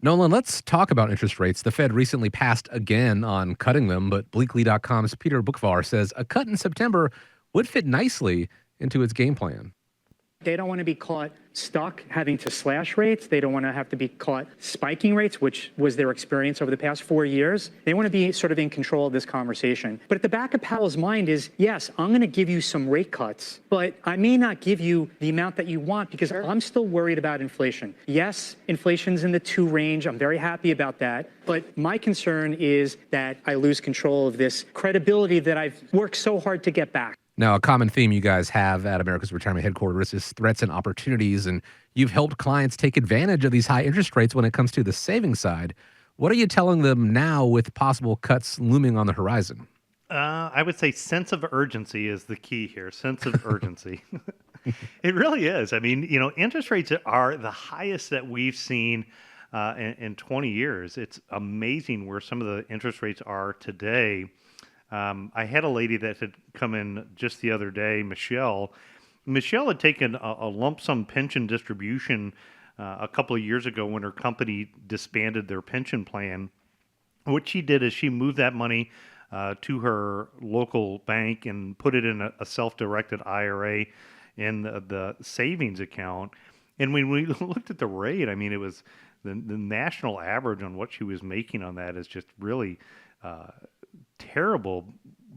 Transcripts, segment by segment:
Nolan, let's talk about interest rates. The Fed recently passed again on cutting them, but Bleakley.com's Peter Bookvar says a cut in September would fit nicely into its game plan. They don't want to be caught stuck having to slash rates. They don't want to have to be caught spiking rates, which was their experience over the past 4 years. They want to be sort of in control of this conversation. But at the back of Powell's mind is, yes, I'm going to give you some rate cuts, but I may not give you the amount that you want because I'm still worried about inflation. Yes, inflation's in the 2 range. I'm very happy about that. But my concern is that I lose control of this credibility that I've worked so hard to get back. Now, a common theme you guys have at America's Retirement Headquarters is threats and opportunities, and you've helped clients take advantage of these high interest rates when it comes to the saving side. What are you telling them now with possible cuts looming on the horizon? I would say sense of urgency is the key here. Sense of urgency. It really is. I mean, interest rates are the highest that we've seen in 20 years. It's amazing where some of the interest rates are today. I had a lady that had come in just the other day, Michelle. Michelle had taken a lump sum pension distribution a couple of years ago when her company disbanded their pension plan. What she did is she moved that money to her local bank and put it in a self-directed IRA in the savings account. And when we looked at the rate, I mean, it was the national average on what she was making on that is just really terrible,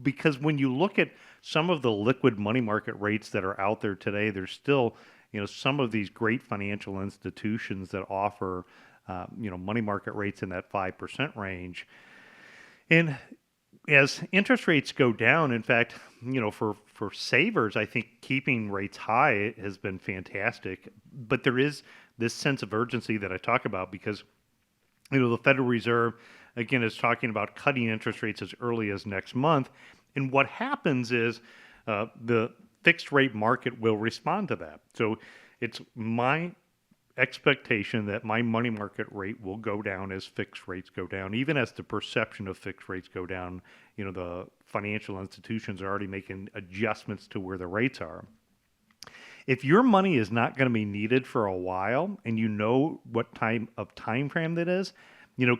because when you look at some of the liquid money market rates that are out there today, there's still, some of these great financial institutions that offer, money market rates in that 5% range. And as interest rates go down, in fact, for savers, I think keeping rates high has been fantastic. But there is this sense of urgency that I talk about because, the Federal Reserve, again, is talking about cutting interest rates as early as next month. And what happens is the fixed rate market will respond to that. So it's my expectation that my money market rate will go down as fixed rates go down, even as the perception of fixed rates go down. The financial institutions are already making adjustments to where the rates are. If your money is not going to be needed for a while and you know what time frame that is,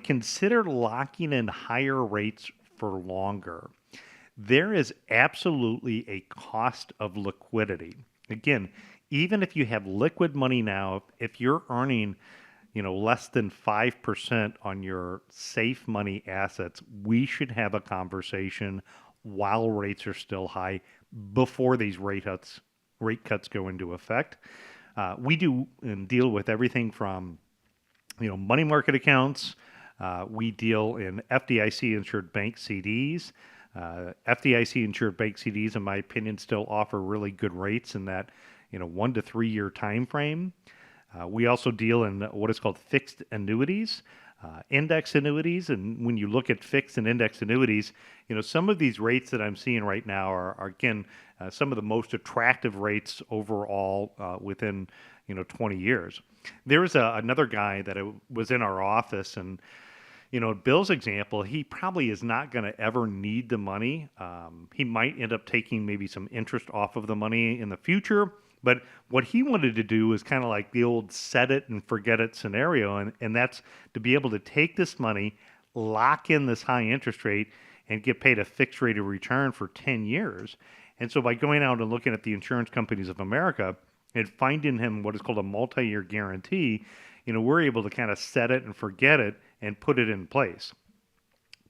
consider locking in higher rates for longer. There is absolutely a cost of liquidity. Again, even if you have liquid money now, if you're earning, less than 5% on your safe money assets, we should have a conversation while rates are still high before these rate cuts go into effect. We do and deal with everything from, money market accounts. We deal in FDIC-insured bank CDs. FDIC-insured bank CDs, in my opinion, still offer really good rates in that 1 to 3 year time frame. We also deal in what is called fixed annuities, index annuities. And when you look at fixed and index annuities, some of these rates that I'm seeing right now are again, some of the most attractive rates overall within 20 years. There was another guy that was in our office, and Bill's example, he probably is not going to ever need the money. He might end up taking maybe some interest off of the money in the future. But what he wanted to do is kind of like the old set it and forget it scenario. And that's to be able to take this money, lock in this high interest rate, and get paid a fixed rate of return for 10 years. And so by going out and looking at the insurance companies of America and finding him what is called a multi-year guarantee, we're able to kind of set it and forget it and put it in place.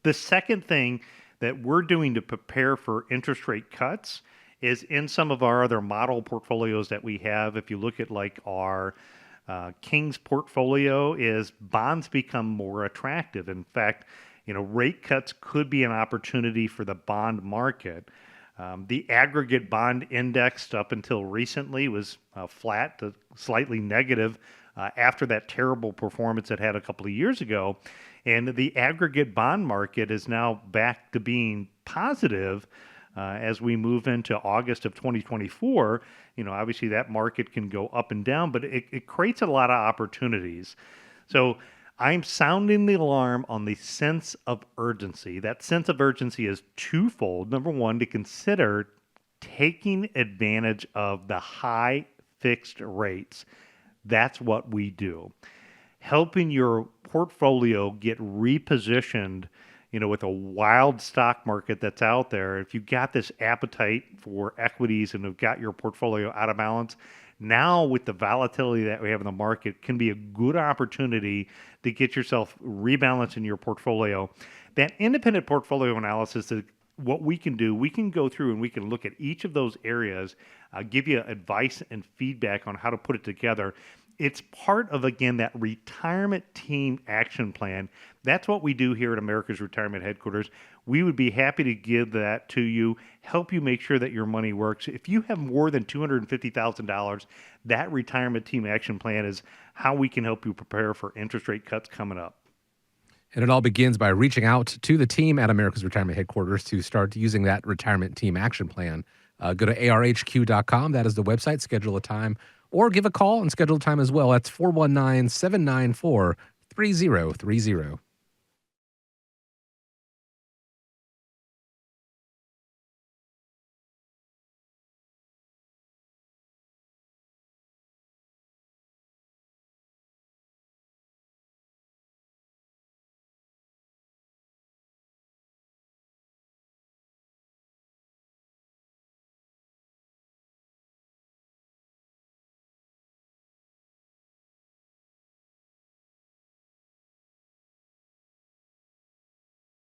The second thing that we're doing to prepare for interest rate cuts is in some of our other model portfolios that we have. If you look at like our King's portfolio, is bonds become more attractive. In fact, rate cuts could be an opportunity for the bond market. The aggregate bond index up until recently was flat to slightly negative after that terrible performance it had a couple of years ago. And the aggregate bond market is now back to being positive as we move into August of 2024. Obviously that market can go up and down, but it creates a lot of opportunities. So I'm sounding the alarm on the sense of urgency. That sense of urgency is twofold. Number one, to consider taking advantage of the high fixed rates. That's what we do. helping your portfolio get repositioned, with a wild stock market that's out there. If you've got this appetite for equities and have got your portfolio out of balance, now with the volatility that we have in the market, can be a good opportunity to get yourself rebalanced in your portfolio. That independent portfolio analysis is what we can do. We can go through and we can look at each of those areas, give you advice and feedback on how to put it together. It's part of, again, that retirement team action plan. That's what we do here at America's Retirement Headquarters. We would be happy to give that to you, help you make sure that your money works. If you have more than $250,000, that retirement team action plan is how we can help you prepare for interest rate cuts coming up. And it all begins by reaching out to the team at America's Retirement Headquarters to start using that retirement team action plan. Go to arhq.com. That is the website. Schedule a time or give a call and schedule a time as well. That's 419-794-3030.